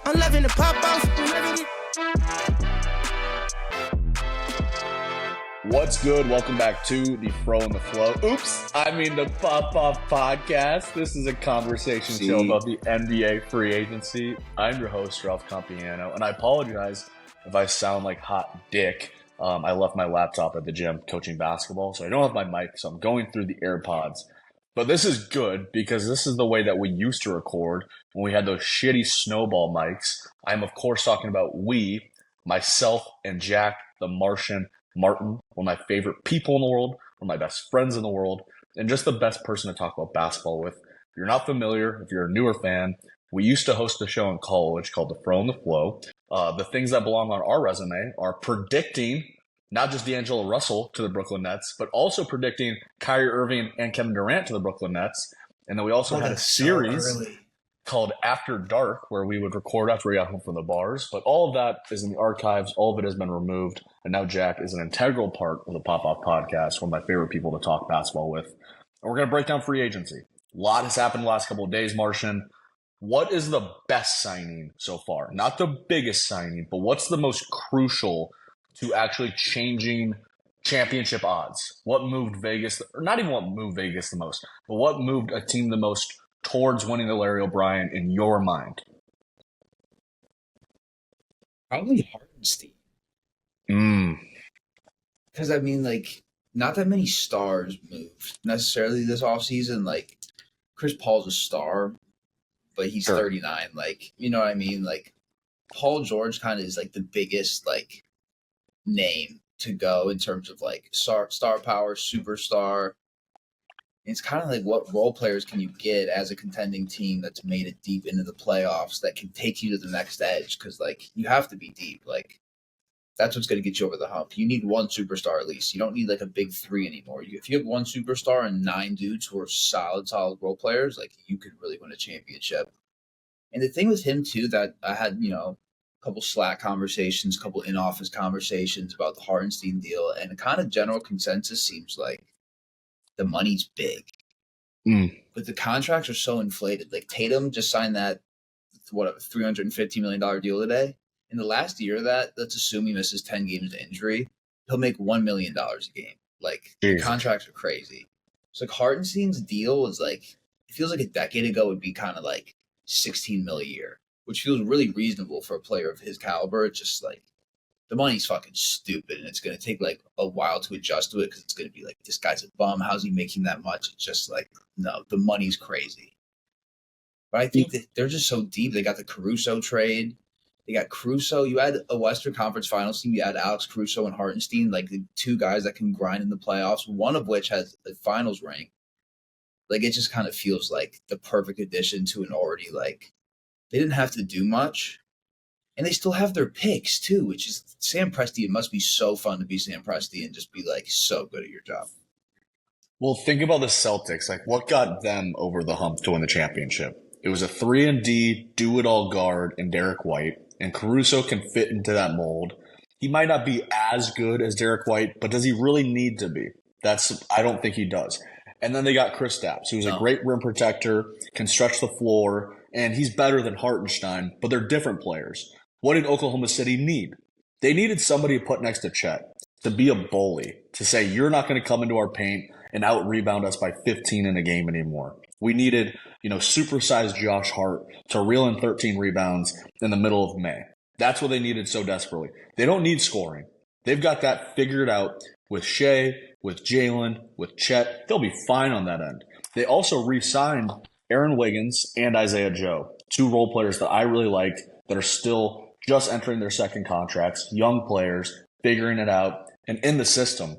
I'm loving the pop off. What's good? Welcome back to the Fro and the Flow. The Pop Off Podcast. This is a conversation show about the NBA free agency. I'm your host, Ralph Compiano, and I apologize if I sound like hot dick. I left my laptop at the gym coaching basketball, so I don't have my mic, so I'm going through the AirPods. But this is good because this is the way that we used to record when we had those shitty snowball mics. I'm, of course, talking about myself, and Jack The Martian Martin, one of my favorite people in the world, one of my best friends in the world, and just the best person to talk about basketball with. If you're not familiar, if you're a newer fan, we used to host a show in college called The Fro and the Flow. The things that belong on our resume are predicting not just D'Angelo Russell to the Brooklyn Nets, but also predicting Kyrie Irving and Kevin Durant to the Brooklyn Nets. And then we also had a series called After Dark, where we would record after we got home from the bars. But all of that is in the archives. All of it has been removed. And now Jack is an integral part of the Pop-Off Podcast, one of my favorite people to talk basketball with. And we're going to break down free agency. A lot has happened the last couple of days, Martian. What is the best signing so far? Not the biggest signing, but what's the most crucial to actually changing championship odds? What moved Vegas, or not even what moved Vegas the most, but what moved a team the most towards winning the Larry O'Brien in your mind? Probably Hartenstein. Because, not that many stars moved necessarily this offseason. Chris Paul's a star, but he's 39. You know what I mean? Paul George kind of is, the biggest, name to go in terms of, star power, superstar. It's kind of what role players can you get as a contending team that's made it deep into the playoffs that can take you to the next edge? Because, you have to be deep. That's what's going to get you over the hump. You need one superstar at least. You don't need, a big three anymore. If you have one superstar and 9 dudes who are solid role players, you could really win a championship. And the thing with him, too, that I had, a couple Slack conversations, a couple in-office conversations about the Hartenstein deal, and the kind of general consensus seems like the money's big, but the contracts are so inflated. Tatum just signed that $350 million deal today. In the last year of that, let's assume he misses 10 games to injury, he'll make $1 million a game. The contracts are crazy. So Hartenstein's deal is it feels like a decade ago would be kind of $16 million a year, which feels really reasonable for a player of his caliber. It's just the money's fucking stupid, and it's going to take a while to adjust to it because it's going to be this guy's a bum. How's he making that much? It's just no, the money's crazy. But I think that they're just so deep. They got the Caruso trade. They got Caruso. You had a Western Conference Finals team. You had Alex Caruso and Hartenstein, the two guys that can grind in the playoffs, one of which has a finals ring. It just kind of feels like the perfect addition to an already, they didn't have to do much. And they still have their picks, too, which is Sam Presti. It must be so fun to be Sam Presti and just be, so good at your job. Well, think about the Celtics. What got them over the hump to win the championship? It was a 3-and-D, do-it-all guard in Derek White, and Caruso can fit into that mold. He might not be as good as Derek White, but does he really need to be? I don't think he does. And then they got Kristaps, who's a great rim protector, can stretch the floor, and he's better than Hartenstein, but they're different players. What did Oklahoma City need? They needed somebody to put next to Chet, to be a bully, to say, you're not going to come into our paint and out-rebound us by 15 in a game anymore. We needed, supersized Josh Hart to reel in 13 rebounds in the middle of May. That's what they needed so desperately. They don't need scoring. They've got that figured out with Shea, with Jalen, with Chet. They'll be fine on that end. They also re-signed Aaron Wiggins and Isaiah Joe, 2 role players that I really liked that are still just entering their second contracts, young players, figuring it out, and in the system.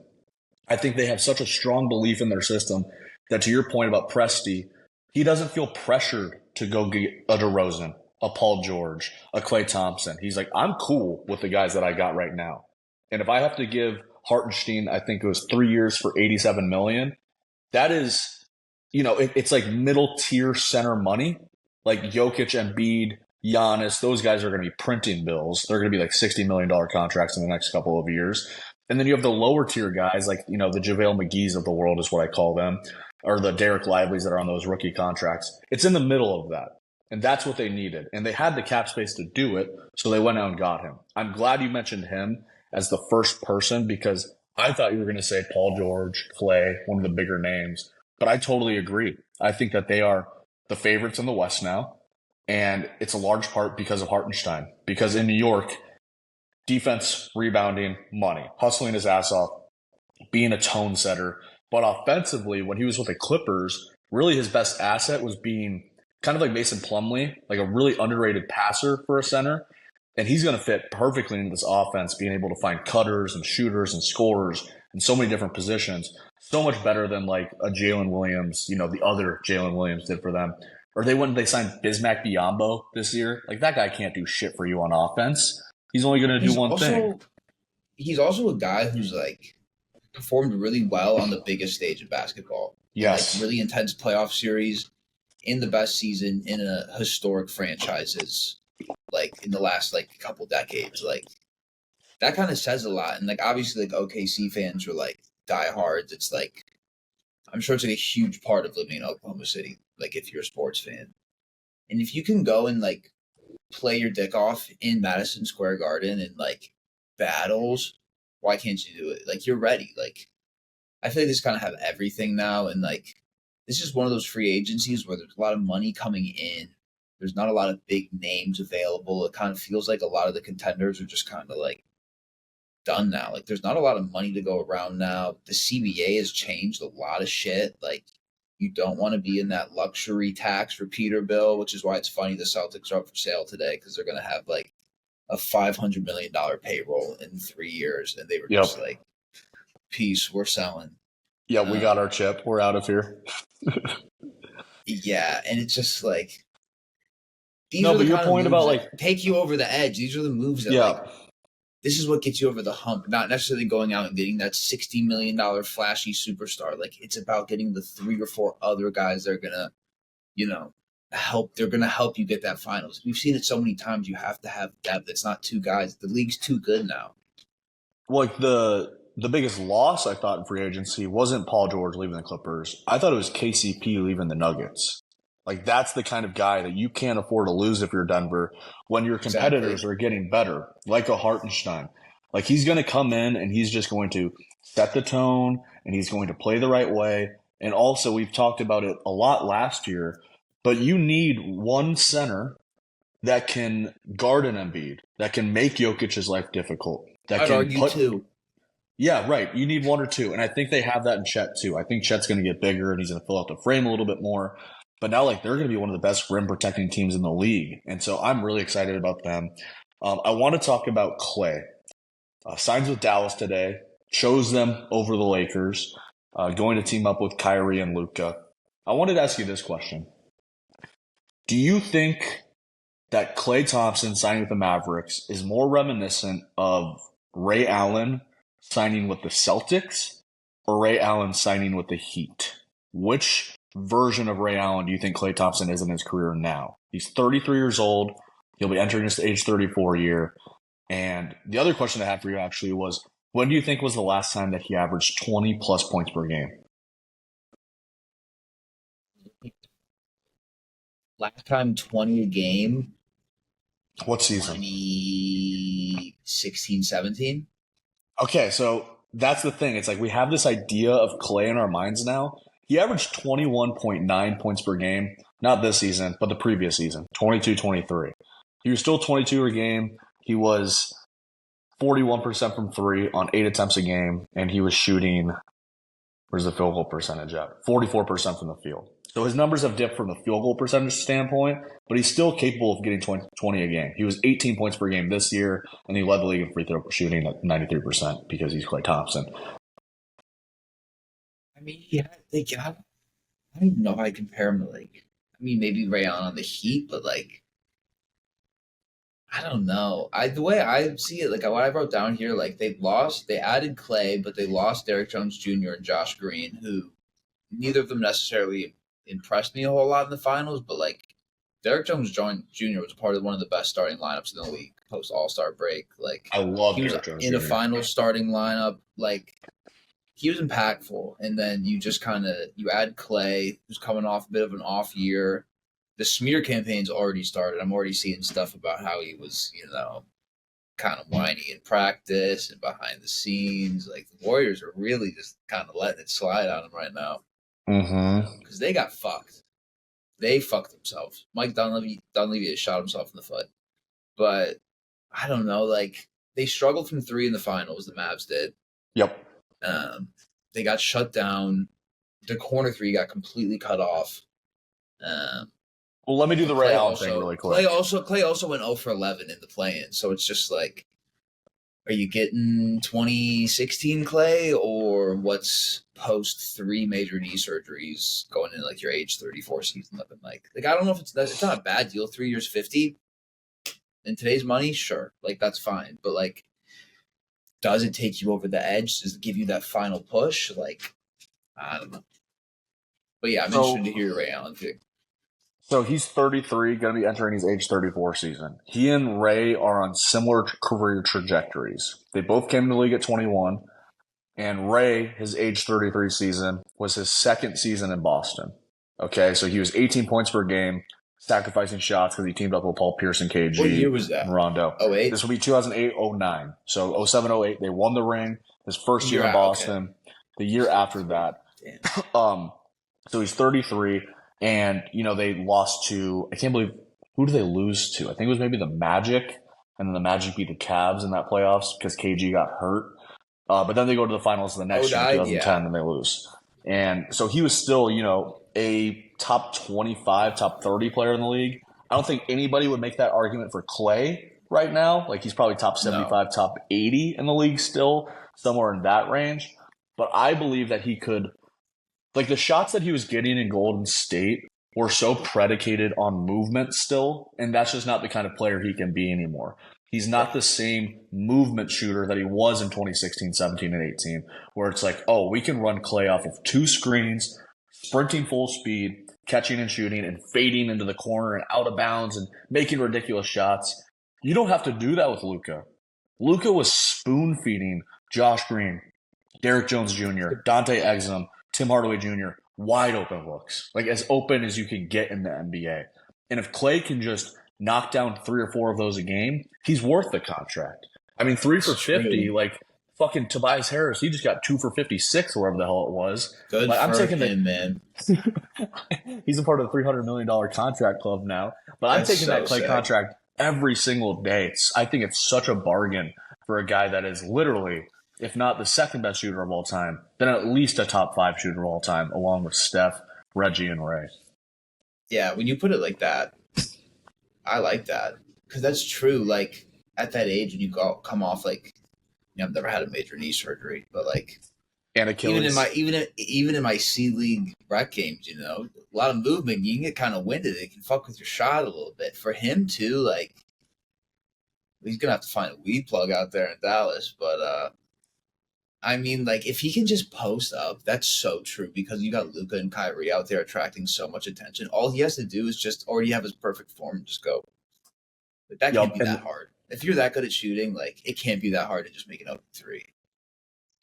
I think they have such a strong belief in their system that, to your point about Presti, he doesn't feel pressured to go get a DeRozan, a Paul George, a Klay Thompson. He's I'm cool with the guys that I got right now. And if I have to give Hartenstein, I think it was 3 years for $87 million, that is, it's middle tier center money. Jokic, Embiid, Giannis, those guys are going to be printing bills. They're going to be $60 million contracts in the next couple of years. And then you have the lower tier guys, the JaVale McGee's of the world is what I call them, or the Derek Lively's that are on those rookie contracts. It's in the middle of that. And that's what they needed. And they had the cap space to do it, so they went out and got him. I'm glad you mentioned him as the first person because I thought you were going to say Paul George, Klay, one of the bigger names. But I totally agree. I think that they are the favorites in the West now. And it's a large part because of Hartenstein. Because in New York, defense, rebounding, money, hustling his ass off, being a tone setter. But offensively, when he was with the Clippers, really his best asset was being kind of like Mason Plumlee, like a really underrated passer for a center. And he's going to fit perfectly into this offense, being able to find cutters and shooters and scorers in so many different positions. So much better than like a Jalen Williams, the other Jalen Williams did for them. Or they signed Bismack Biyombo this year. Like that guy can't do shit for you on offense. He's only going to do one thing. He's also a guy who's like performed really well on the biggest stage of basketball. Yes. Like really intense playoff series in the best season in a historic franchises, like in the last like couple decades. Like that kind of says a lot. And like obviously like OKC fans are like diehards. It's like I'm sure it's like a huge part of living in Oklahoma City, like if you're a sports fan. And if you can go and like play your dick off in Madison Square Garden and like battles, why can't you do it? Like you're ready. Like I feel like this kind of have everything now, and like this is one of those free agencies where there's a lot of money coming in. There's not a lot of big names available. It kind of feels like a lot of the contenders are just kind of like done now. Like there's not a lot of money to go around now. The CBA has changed a lot of shit. Like you don't want to be in that luxury tax repeater bill, which is why it's funny the Celtics are up for sale today because they're going to have like a $500 million payroll in 3 years. And they were just like, peace, we're selling. Yeah, we got our chip. We're out of here. Yeah, and it's just like these are the your point about like take you over the edge. These are the moves that like this is what gets you over the hump. Not necessarily going out and getting that $60 million flashy superstar. Like it's about getting the 3 or 4 other guys that are gonna, help. They're gonna help you get that finals. We've seen it so many times. You have to have depth. It's not 2 guys. The league's too good now. Like the biggest loss I thought in free agency wasn't Paul George leaving the Clippers. I thought it was KCP leaving the Nuggets. Like that's the kind of guy that you can't afford to lose if you're Denver when your competitors are getting better, like a Hartenstein. Like he's going to come in and he's just going to set the tone and he's going to play the right way. And also we've talked about it a lot last year, but you need one center that can guard an Embiid, that can make Jokic's life difficult. I'd argue 2. Yeah, right. You need 1 or 2. And I think they have that in Chet too. I think Chet's going to get bigger and he's going to fill out the frame a little bit more. But now, like, they're going to be one of the best rim protecting teams in the league. And so I'm really excited about them. I want to talk about Klay. Signs with Dallas today, chose them over the Lakers, going to team up with Kyrie and Luka. I wanted to ask you this question. Do you think that Klay Thompson signing with the Mavericks is more reminiscent of Ray Allen signing with the Celtics or Ray Allen signing with the Heat? Which version of Ray Allen do you think Klay Thompson is in his career now? He's 33 years old. He'll be entering his age 34 year. And the other question I had for you actually was, when do you think was the last time that he averaged 20-plus points per game? Last time 20 a game? What season? 2016, 17? Okay, so that's the thing. It's like we have this idea of Klay in our minds now. He averaged 21.9 points per game, not this season, but the previous season, 22-23. He was still 22 a game. He was 41% from 3 on 8 attempts a game, and he was shooting, where's the field goal percentage at? 44% from the field. So his numbers have dipped from the field goal percentage standpoint, but he's still capable of getting 20 a game. He was 18 points per game this year, and he led the league in free throw shooting at 93% because he's Klay Thompson. I mean, yeah, I don't even know how I compare him to, like, I mean, maybe Ray Allen on the Heat, but, like, I don't know. The way I see it, like, what I wrote down here, like, they added Klay, but they lost Derrick Jones Jr. and Josh Green, who neither of them necessarily impressed me a whole lot in the finals, but, like, Derrick Jones Jr. was part of one of the best starting lineups in the league post All-Star break. Like, I love Derrick Jones in a final starting lineup, like, he was impactful, and then you just you add Klay, who's coming off a bit of an off year. the smear campaign's already started. I'm already seeing stuff about how he was, kind of whiny in practice and behind the scenes. Like the Warriors are really just kind of letting it slide on him right now because they got fucked. They fucked themselves. Mike Dunleavy has shot himself in the foot, but I don't know. Like they struggled from three in the finals. The Mavs did. Yep. They got shut down. The corner three got completely cut off. Well, let me do the Ray Allen thing really quick. Klay also went 0 for 11 in the play-in, so it's just like, are you getting 2016 Klay, or what's post 3 major knee surgeries going in like your age 34 season looking like? Like I don't know if it's not a bad deal. 3 years 50 in today's money, sure, like that's fine. But like, does it take you over the edge? Does it give you that final push? Like, I don't know. But yeah, I'm interested to hear Ray Allen too. So he's 33, going to be entering his age 34 season. He and Ray are on similar career trajectories. They both came to the league at 21, and Ray, his age 33 season, was his second season in Boston. Okay, so he was 18 points per game, sacrificing shots because he teamed up with Paul Pierce and KG. What year was that? And Rondo. 08? This will be 2008-09. So 07-08, they won the ring. His first year in Boston. Okay. The year after that. Damn. So he's 33. And, they lost to, I can't believe, who did they lose to? I think it was maybe the Magic, and then the Magic beat the Cavs in that playoffs because KG got hurt. But then they go to the finals the next year, 2010, and they lose. And so he was still, a top 25, top 30 player in the league. I don't think anybody would make that argument for Klay right now. Like, he's probably top 75, top 80 in the league still, somewhere in that range. But I believe that he could... Like, the shots that he was getting in Golden State were so predicated on movement still, and that's just not the kind of player he can be anymore. He's not the same movement shooter that he was in 2016, 17, and 18, where it's like, oh, we can run Klay off of 2 screens, sprinting full speed, catching and shooting, and fading into the corner and out of bounds and making ridiculous shots. You don't have to do that with Luka. Luka was spoon-feeding Josh Green, Derrick Jones Jr., Dante Exum, Tim Hardaway Jr., wide open looks, like as open as you can get in the NBA. And if Klay can just knock down 3 or 4 of those a game, he's worth the contract. I mean, 3 for 50, like fucking Tobias Harris, he just got 2 for 56 or wherever the hell it was. Good like, I'm taking him, man. He's a part of the $300 million contract club now. But I'm taking that Klay contract every single day. I think it's such a bargain for a guy that is literally, if not the second best shooter of all time, then at least a top 5 shooter of all time, along with Steph, Reggie, and Ray. Yeah, when you put it like that, I like that. Because that's true. Like, at that age, when you come off, like, I've never had a major knee surgery, but, like, and Achilles. Even in my C-League rec games, a lot of movement, you can get kind of winded. It can fuck with your shot a little bit. For him, too, like, he's going to have to find a weed plug out there in Dallas, but, I mean, like, if he can just post up, that's so true because you got Luka and Kyrie out there attracting so much attention. All he has to do is just already have his perfect form and just go. Like, that can't be that hard. If you're that good at shooting, like, it can't be that hard to just make an open 3.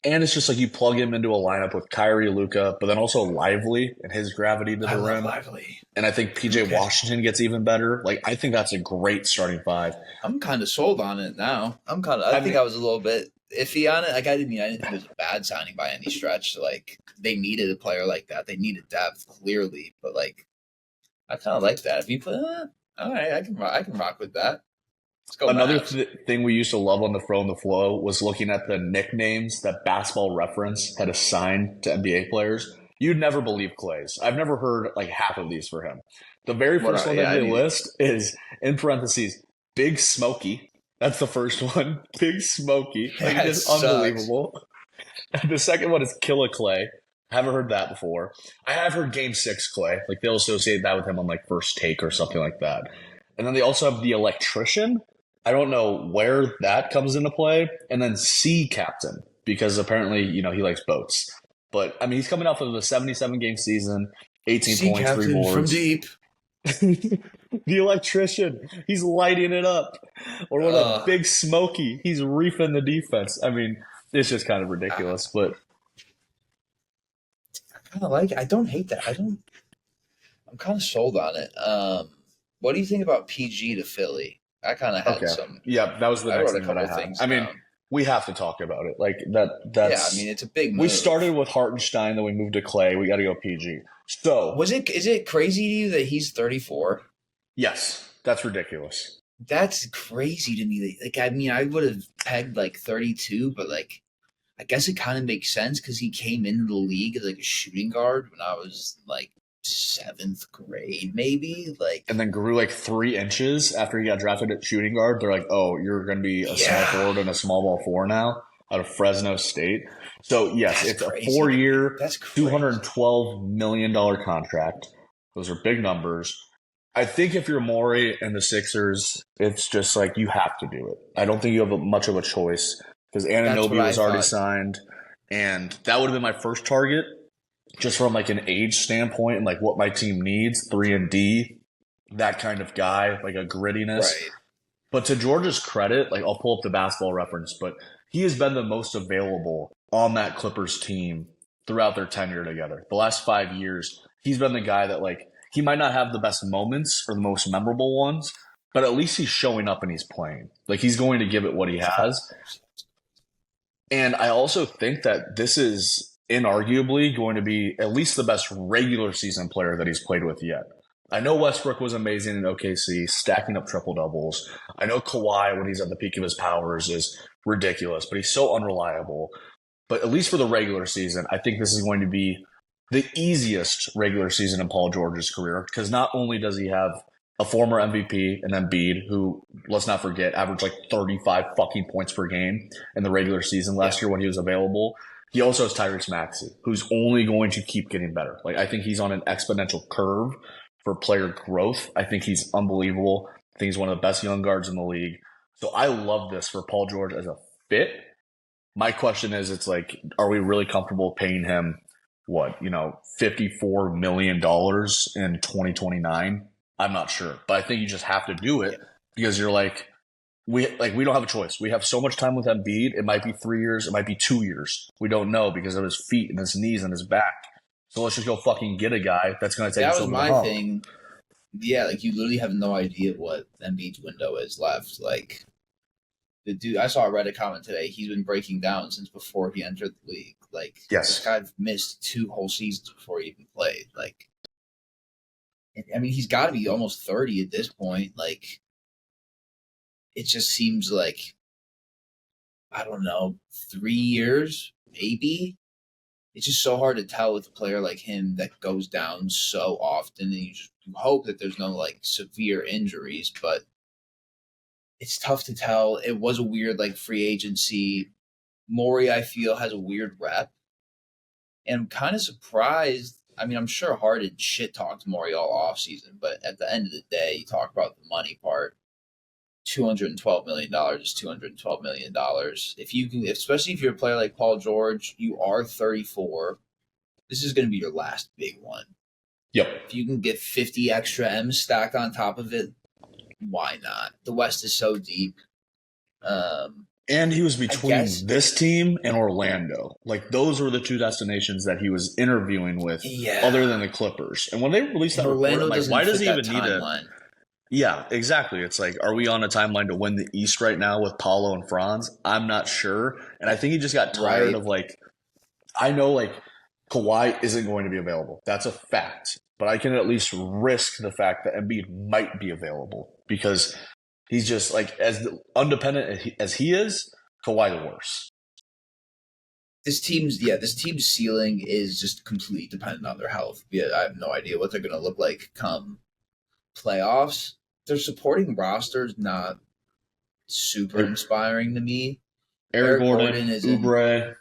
And it's just like you plug him into a lineup with Kyrie, Luka, but then also Lively and his gravity to the rim. Lively. And I think PJ Washington gets even better. Like, I think that's a great starting 5. I'm kind of sold on it now. I think I was a little bit iffy on it. Like, I didn't think it was a bad signing by any stretch. Like, they needed a player like that. They needed depth, clearly. But, like, I kind of like that. If you put, all right, I can rock with that. Let's go. Another thing we used to love on the Fro and the Flow was looking at the nicknames that Basketball Reference had assigned to NBA players. You'd never believe Klay's. I've never heard like half of these for him. The very first one that they list is, in parentheses, Big Smokey. That's the first one. Big Smokey. Like, it's unbelievable. The second one is Killa Klay. I haven't heard that before. I have heard Game 6 Klay. Like, they'll associate that with him on like First Take or something like that. And then they also have the Electrician. I don't know where that comes into play. And then Sea Captain, because apparently, he likes boats. But, I mean, he's coming off of a 77-game season, 18 sea points, 3 boards. From deep. The Electrician, he's lighting it up. Or what a Big Smokey, he's reefing the defense. I mean, it's just kind of ridiculous. But I kind of like it. I don't hate that. I'm I'm kind of sold on it. What do you think about PG to Philly? I kind of had Okay. some. Yeah, that was the I next wrote a thing that I couple had. things I mean, down. we have to talk about it. Like that Yeah, I mean that's it's a big we move. started with Hartenstein, then we moved to Klay. We got to go PG. So, Is it crazy to you that he's 34? yes, that's ridiculous. That's crazy to me. Like I mean, I would have pegged like 32, but like I guess it kind of makes sense because he came into the league as like a shooting guard when I was like seventh grade, maybe. And Like, then grew like 3 inches after he got drafted at shooting guard. They're like, oh, you're going to be a small yeah, forward and a small ball four now out of Fresno State. So, yes, that's it's a crazy to me. 4 year, That's crazy. $212 million contract. Those are big numbers. I think if you're Morey and the Sixers, it's just like you have to do it. I don't think you have much of a choice because That's what Anunoby I was already thought. signed. And that would have been my first target just from like an age standpoint and like what my team needs, 3 and D, that kind of guy, like a grittiness. Right. But to George's credit, like I'll pull up the basketball reference, but he has been the most available on that Clippers team throughout their tenure together. The last 5 years, he's been the guy that like he might not have the best moments or the most memorable ones, but at least he's showing up and he's playing. Like he's going to give it what he has. And I also think that this is inarguably going to be at least the best regular season player that he's played with yet. I know Westbrook was amazing in OKC, stacking up triple doubles. I know Kawhi, when he's at the peak of his powers, is ridiculous, but he's so unreliable. But at least for the regular season, I think this is going to be the easiest regular season in Paul George's career because not only does he have a former MVP and Embiid, who, let's not forget, averaged like 35 fucking points per game in the regular season last year when he was available. He also has Tyrese Maxey, who's only going to keep getting better. Like I think he's on an exponential curve for player growth. I think he's unbelievable. I think he's one of the best young guards in the league. So I love this for Paul George as a fit. My question is, it's like, are we really comfortable paying him $54 million in 2029? I'm not sure, but I think you just have to do it because you're like, we don't have a choice. We have so much time with Embiid. It might be 3 years. It might be 2 years. We don't know because of his feet and his knees and his back. So let's just go fucking get a guy that's going to take That us was over the my hump. thing. Yeah, like you literally have no idea what Embiid's window is left. Like the dude, I saw a Reddit comment today. He's been breaking down since before he entered the league. Like this Yes. guy missed 2 whole seasons before he even played. Like, I mean, he's got to be almost 30 at this point. Like, it just seems like I don't know, 3 years maybe. It's just so hard to tell with a player like him that goes down so often, and you hope that there's no like severe injuries, but it's tough to tell. It was a weird like free agency. Morey, I feel, has a weird rep, and I'm kind of surprised. I mean, I'm sure Harden shit talked Morey all offseason, but at the end of the day, you talk about the money part. $212 million is $212 million. If you can, especially if you're a player like Paul George, you are 34. This is going to be your last big one. Yep. If you can get 50 extra M's stacked on top of it, why not? The West is so deep. And he was between this team and Orlando. Like those were the two destinations that he was interviewing with, other than the Clippers. And when they released that Orlando report, I'm like, why does he even need timeline? Yeah, exactly. It's like, are we on a timeline to win the East right now with Paulo and Franz? I'm not sure. And I think he just got tired of like, I know like Kawhi isn't going to be available. That's a fact. But I can at least risk the fact that Embiid might be available because he's just like, as independent as he is, Kawhi the worst. This team's ceiling is just completely dependent on their health. Yeah, I have no idea what they're going to look like come playoffs. Their supporting roster is not super inspiring to me. Eric Gordon is Oubre.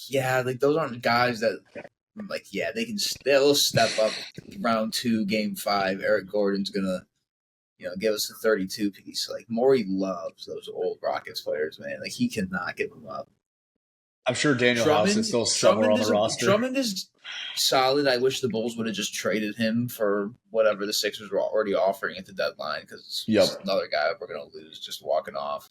Yeah, like those aren't guys that, like, yeah, they'll step up round 2, game 5. Eric Gordon's gonna, give us a 32 piece. Like Morey loves those old Rockets players, man. Like he cannot give them up. I'm sure Daniel House is still somewhere on the roster. Drummond is solid. I wish the Bulls would have just traded him for whatever the Sixers were already offering at the deadline because he's another guy we're going to lose just walking off.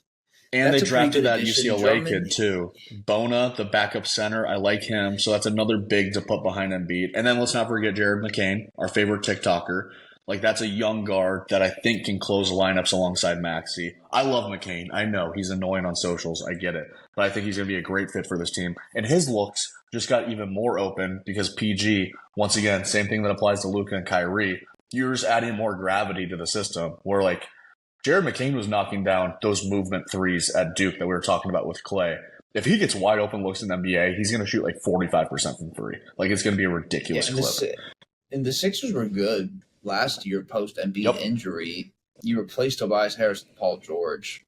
And they That's a pretty drafted good that addition. UCLA Drummond, kid too. Bona, the backup center. I like him. So that's another big to put behind Embiid. And then let's not forget Jared McCain, our favorite TikToker. Like that's a young guard that I think can close the lineups alongside Maxey. I love McCain. I know he's annoying on socials. I get it. But I think he's going to be a great fit for this team. And his looks just got even more open because PG, once again, same thing that applies to Luka and Kyrie. You're just adding more gravity to the system where like Jared McCain was knocking down those movement threes at Duke that we were talking about with Klay. If he gets wide open looks in the NBA, he's going to shoot like 45% from three. Like it's going to be a ridiculous clip. And the Sixers were good last year post Embiid injury. You replaced Tobias Harris with Paul George.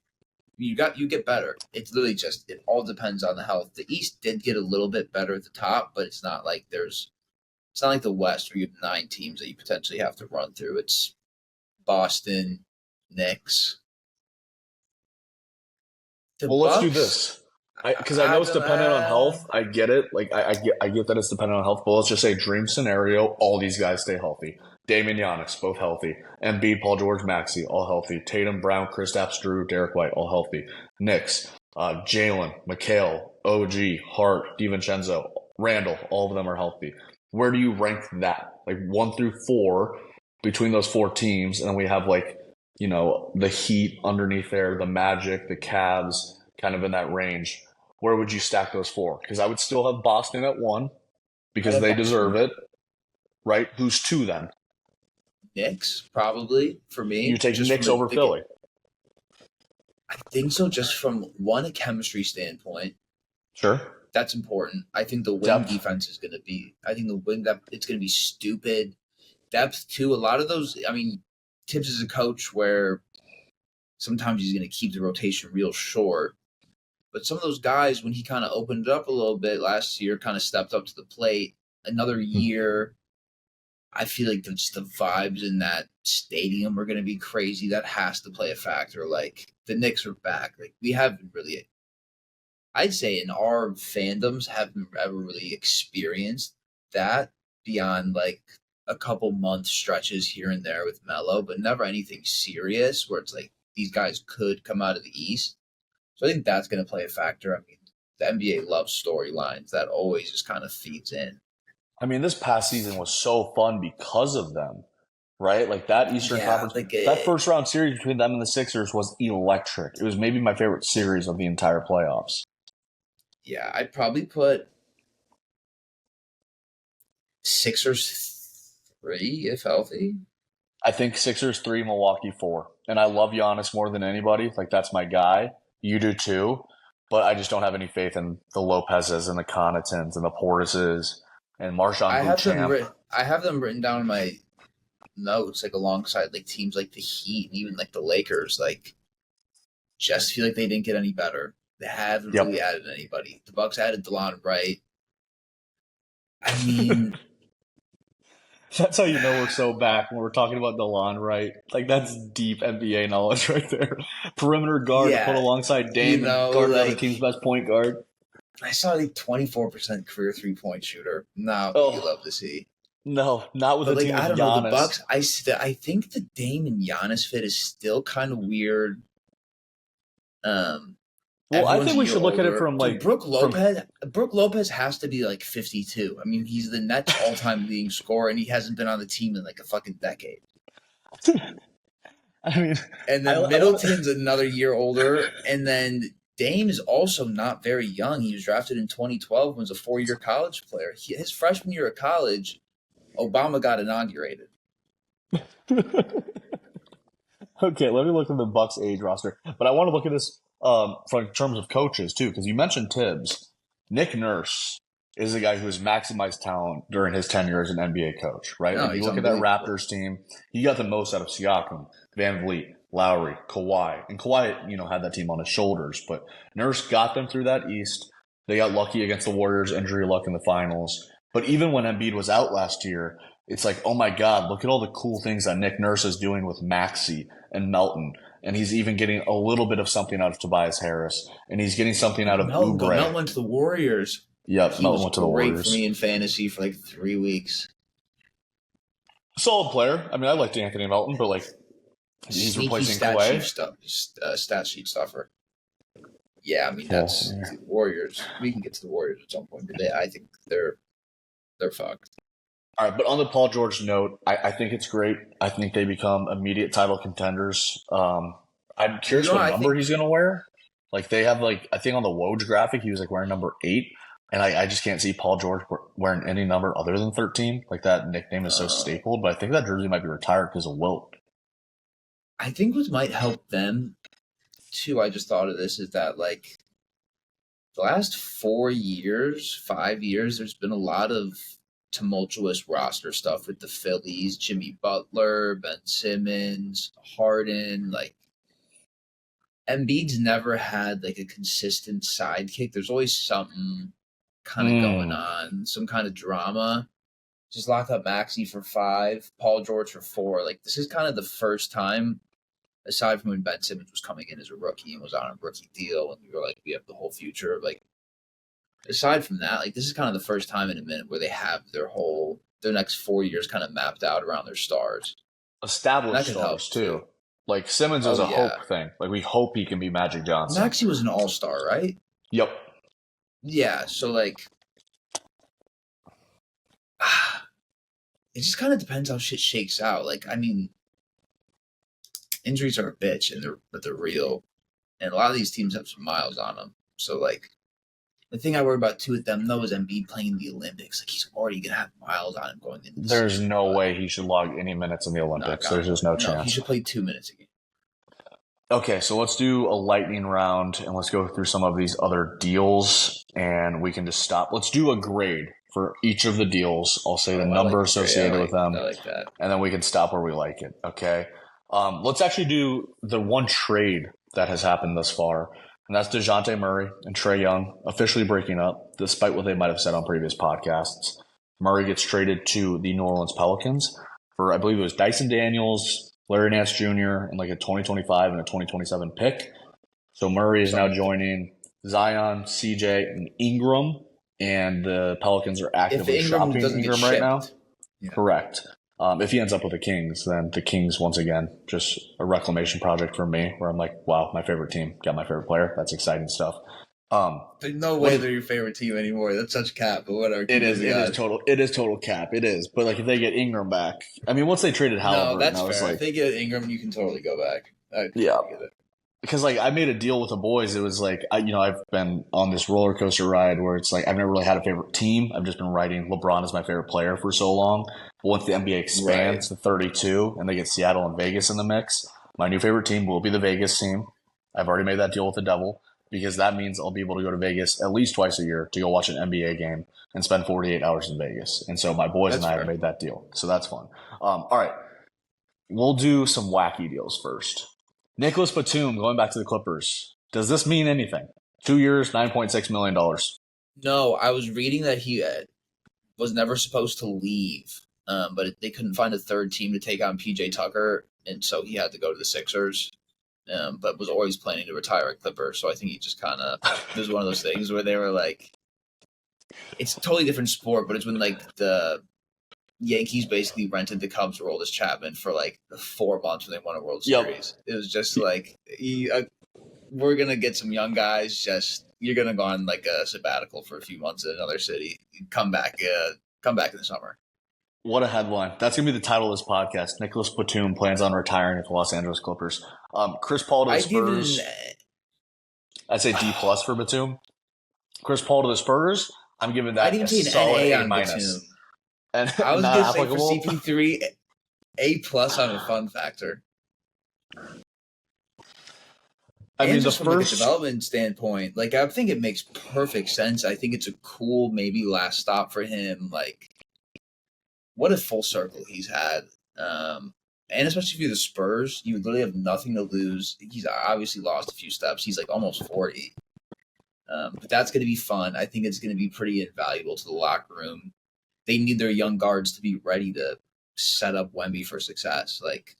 You get better. It's literally just it all depends on the health. The East did get a little bit better at the top, but it's not like it's not like the West where you have 9 teams that you potentially have to run through. It's Boston, Knicks. Well, let's do this. Because I know it's dependent on health. I get it. Like I get that it's dependent on health. But let's just say dream scenario: all these guys stay healthy. Dame, Giannis, both healthy. Embiid, Paul George, Maxey, all healthy. Tatum, Brown, Kristaps, Drew, Derek White, all healthy. Knicks, Jalen, McHale, OG, Hart, DiVincenzo, Randall, all of them are healthy. Where do you rank that? Like 1 through 4 between those 4 teams, and then we have like the Heat underneath there, the Magic, the Cavs, kind of in that range. Where would you stack those 4? Because I would still have Boston at 1 because they deserve it, right? Who's 2 then? Knicks, probably, for me. You take Knicks over Philly. I think so, just from a chemistry standpoint. Sure. That's important. I think the wing defense is going to be – I think the wing – it's going to be stupid. Depth, too. A lot of those – I mean, Tibbs is a coach where sometimes he's going to keep the rotation real short. But some of those guys, when he kind of opened it up a little bit last year, kind of stepped up to the plate. Another year – I feel like just the vibes in that stadium are going to be crazy. That has to play a factor. Like, the Knicks are back. Like, we haven't really, I'd say in our fandoms, haven't ever really experienced that beyond, like, a couple month stretches here and there with Melo, but never anything serious where it's like these guys could come out of the East. So I think that's going to play a factor. I mean, the NBA loves storylines. That always just kind of feeds in. I mean, this past season was so fun because of them, right? Like that Eastern Conference, that first round series between them and the Sixers was electric. It was maybe my favorite series of the entire playoffs. Yeah, I'd probably put Sixers 3 if healthy. I think Sixers 3, Milwaukee 4. And I love Giannis more than anybody. Like that's my guy. You do too. But I just don't have any faith in the Lopez's and the Connaughtons and the Portises. And Marshawn I have them written down in my notes, like alongside like teams like the Heat and even like the Lakers. Like, just feel like they didn't get any better. They haven't really added anybody. The Bucks added DeLon Wright. I mean, that's how you know we're so back when we're talking about DeLon Wright. Like that's deep NBA knowledge right there. Perimeter guard to put alongside Dame, guard the team's best point guard. I saw like 24% career 3-point shooter. No, you love to see. No, not with a team I with don't Giannis. know, the Bucks. I think the Dame and Giannis fit is still kind of weird. Well, I think we should look at it from like Brook Lopez. Brook Lopez has to be like 52. I mean, he's the Nets' all-time leading scorer, and he hasn't been on the team in like a fucking decade. I mean, and then Middleton's another year older, and then Dame is also not very young. He was drafted in 2012 and was a 4-year college player. His freshman year of college, Obama got inaugurated. Okay, let me look at the Bucks age roster. But I want to look at this from terms of coaches, too, because you mentioned Tibbs. Nick Nurse is a guy who has maximized talent during his tenure as an NBA coach, right? No, if you look at that Raptors team, he got the most out of Siakam, Van Vliet, Lowry, Kawhi. And Kawhi, had that team on his shoulders. But Nurse got them through that East. They got lucky against the Warriors, injury luck in the finals. But even when Embiid was out last year, it's like, oh my God, look at all the cool things that Nick Nurse is doing with Maxey and Melton. And he's even getting a little bit of something out of Tobias Harris. And he's getting something out of Oubre. Melton went to the Warriors. Yep, Melton went to the Warriors. Great for me in fantasy for like 3 weeks. Solid player. I mean, I liked Anthony Melton, but like he's replacing Klay. Stat sheet stuffer. Yeah, I mean that's the Warriors. We can get to the Warriors at some point, but I think they're fucked. All right, but on the Paul George note, I think it's great. I think they become immediate title contenders. I'm curious what number he's going to wear. Like they have I think on the Woj graphic he was like wearing number 8, and I just can't see Paul George wearing any number other than 13. Like that nickname is so stapled, but I think that jersey might be retired because of Wilt. I think what might help them too, I just thought of this, is that like the last 5 years, there's been a lot of tumultuous roster stuff with the Phillies, Jimmy Butler, Ben Simmons, Harden. Like Embiid's never had like a consistent sidekick. There's always something kind of going on, some kind of drama. Just locked up Maxey for 5, Paul George for 4. Like this is kind of the first time, aside from when Ben Simmons was coming in as a rookie and was on a rookie deal, and we were like, we have the whole future. Like, aside from that, like this is kind of the first time in a minute where they have their next 4 years kind of mapped out around their stars. Established stars too. Like Simmons was a hope thing. Like we hope he can be Magic Johnson. Maxey was an all-star, right? Yep. Yeah, so like it just kind of depends how shit shakes out. Like, I mean, injuries are a bitch, but they're real, and a lot of these teams have some miles on them. So, like, the thing I worry about too with them though is Embiid playing the Olympics. Like, he's already gonna have miles on him going into. There's no way he should log any minutes in the Olympics. There's just no chance. He should play 2 minutes a game. Okay, so let's do a lightning round and let's go through some of these other deals, and we can just stop. Let's do a grade for each of the deals. I'll say the number associated with them, I like that. And then we can stop where we like it. Okay, let's actually do the one trade that has happened thus far, and that's DeJounte Murray and Trae Young officially breaking up, despite what they might have said on previous podcasts. Murray gets traded to the New Orleans Pelicans for, I believe it was Dyson Daniels, Larry Nance Jr., and like a 2025 and a 2027 pick. So Murray is now joining Zion, CJ, and Ingram, and the Pelicans are actively shopping Ingram right now. Yeah. Correct. If he ends up with the Kings, then the Kings, once again, just a reclamation project for me, where I'm like, wow, my favorite team, got my favorite player. That's exciting stuff. There's no way they're your favorite team anymore. That's such cap, but whatever. It is total cap. It is. But like if they get Ingram back, I mean, once they traded Halliburton, that's fair. Like, if they get Ingram, you can totally go back. Yeah. Because like I made a deal with the boys. It was like I've been on this roller coaster ride where it's like I've never really had a favorite team. I've just been writing LeBron as my favorite player for so long. But once the NBA expands to 32 and they get Seattle and Vegas in the mix, my new favorite team will be the Vegas team. I've already made that deal with the Devil, because that means I'll be able to go to Vegas at least twice a year to go watch an NBA game and spend 48 hours in Vegas. And so my boys and I have made that deal. So that's fun. All right. We'll do some wacky deals first. Nicholas Batum going back to the Clippers. Does this mean anything? 2 years, $9.6 million. No, I was reading that he was never supposed to leave, but they couldn't find a third team to take on PJ Tucker, and so he had to go to the Sixers. But was always planning to retire a Clipper. So I think he just kind of, it was one of those things where they were like, it's a totally different sport, but it's when like the Yankees basically rented the Cubs Aroldis Chapman for like 4 months when they won a World Series. It was just like, we're going to get some young guys, just, you're going to go on like a sabbatical for a few months in another city, come back in the summer. What a headline. That's going to be the title of this podcast. Nicholas Batum plans on retiring with the Los Angeles Clippers. Chris Paul to the Spurs. I'd say D+ for Batum. Chris Paul to the Spurs. I'm giving that a solid A-. And I was going to say for CP3, A+ on a fun factor. I mean, just from like a development standpoint, like I think it makes perfect sense. I think it's a cool maybe last stop for him. Like, what a full circle he's had. And especially if you're the Spurs, you literally have nothing to lose. He's obviously lost a few steps. He's like almost 40. But that's going to be fun. I think it's going to be pretty invaluable to the locker room. They need their young guards to be ready to set up Wemby for success. Like,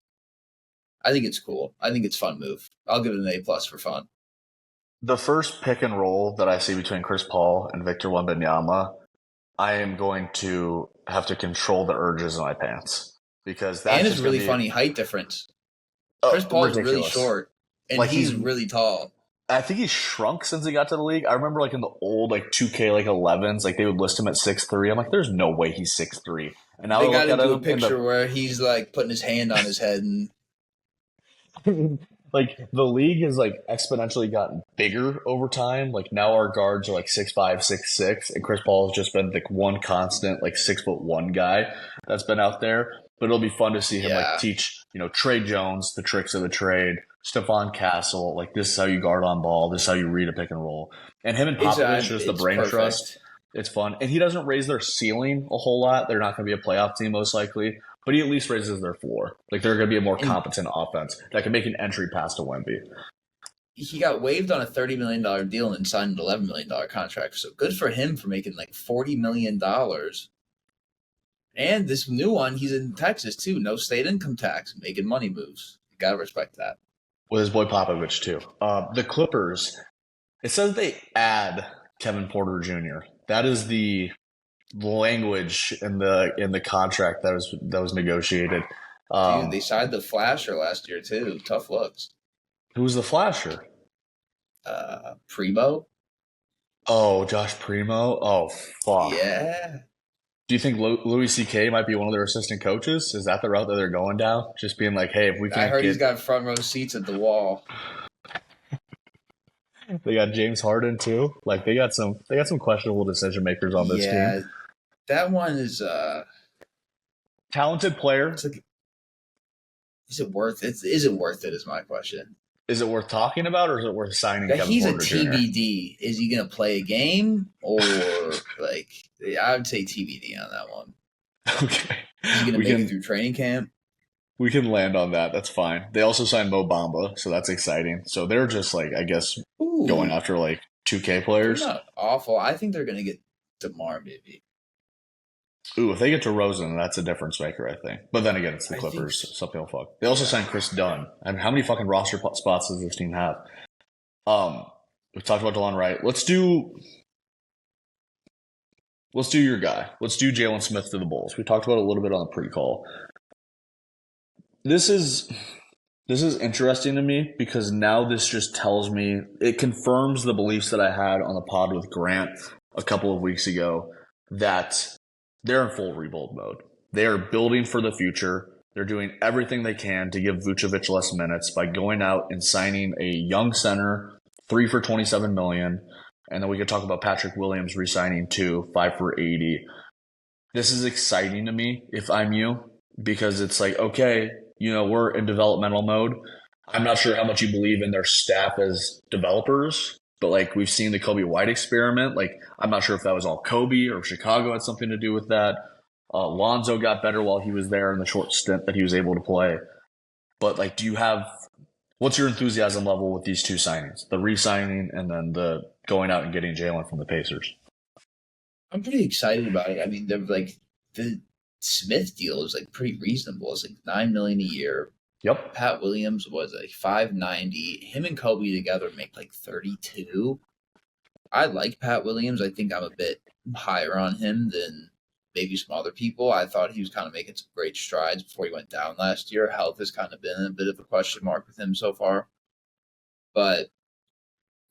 I think it's cool. I think it's a fun move. I'll give it an A+ for fun. The first pick and roll that I see between Chris Paul and Victor Wembanyama, I am going to have to control the urges in my pants. Because that's it's really funny height difference. Chris Paul is really short, and like he's really tall. I think he's shrunk since he got to the league. I remember like in the old like 2K like 11s, like they would list him at 6'3". I'm like, there's no way he's 6'3". And now They I got look at into a him in picture where he's like putting his hand on his head and like the league has like exponentially gotten bigger over time. Like now our guards are like 6'5", 6'6", and Chris Paul has just been like one constant like 6'1" guy that's been out there. But it'll be fun to see him like yeah, teach, Trey Jones the tricks of the trade, Stephon Castle, like this is how you guard on ball, this is how you read a pick and roll. And him and Popovich, just the it's brain perfect. trust. It's fun. And he doesn't raise their ceiling a whole lot. They're not going to be a playoff team most likely, but he at least raises their floor. Like they're going to be a more competent offense that can make an entry pass to Wemby. He got waived on a $30 million deal and signed an $11 million contract. So good for him for making like $40 million. And this new one, he's in Texas too. No state income tax, making money moves. You got to respect that. With his boy Popovich too. The Clippers, it says they add Kevin Porter Jr. That is the language in the contract that was negotiated. Dude, they signed the Flasher last year too. Tough looks. Who's the flasher? Primo. Oh, Josh Primo. Oh, fuck. Yeah. Do you think Louis C.K. might be one of their assistant coaches? Is that the route that they're going down? Just being like, hey, if we I can't heard he's got front row seats at the Wall. They got James Harden too. Like they got some questionable decision makers on this team. That one is Talented player. like, is it worth it? Is it worth it? Is my question. Is it worth talking about, or is it worth signing Kevin He's Porter a Jr.? TBD. Is he going to play a game or like? I would say TBD on that one. Okay, Is he going to make it through training camp? We can land on that. That's fine. They also signed Mo Bamba, so that's exciting. So they're just like, I guess, going after like 2K players. They're not awful. I think they're going to get DeMar maybe. Ooh, if they get to Rosen, that's a difference maker, I think. But then again, it's the Clippers. Something will fuck. They also signed Chris Dunn. I mean, how many fucking roster spots does this team have? We talked about DeLon Wright. Let's do your guy. Let's do Jalen Smith to the Bulls. We talked about it a little bit on the pre-call. This is interesting to me because now this just tells me, it confirms the beliefs that I had on the pod with Grant a couple of weeks ago that they're in full rebuild mode. They are building for the future. They're doing everything they can to give Vucevic less minutes by going out and signing a young center, 3 for $27 million. And then we could talk about Patrick Williams re-signing 2, 5 for $80. This is exciting to me if I'm you, because it's like, okay, we're in developmental mode. I'm not sure how much you believe in their staff as developers, but like we've seen the Kobe White experiment. Like I'm not sure if that was all Kobe or Chicago had something to do with that. Lonzo got better while he was there in the short stint that he was able to play. But like, what's your enthusiasm level with these two signings? The re-signing and then the going out and getting Jalen from the Pacers. I'm pretty excited about it. I mean, they're like the Smith deal is like pretty reasonable. It's like $9 million a year. Yep. Pat Williams was like $590. Him and Kobe together make like 32. I like Pat Williams. I think I'm a bit higher on him than maybe some other people. I thought he was kind of making some great strides before he went down last year. Health has kind of been a bit of a question mark with him so far. But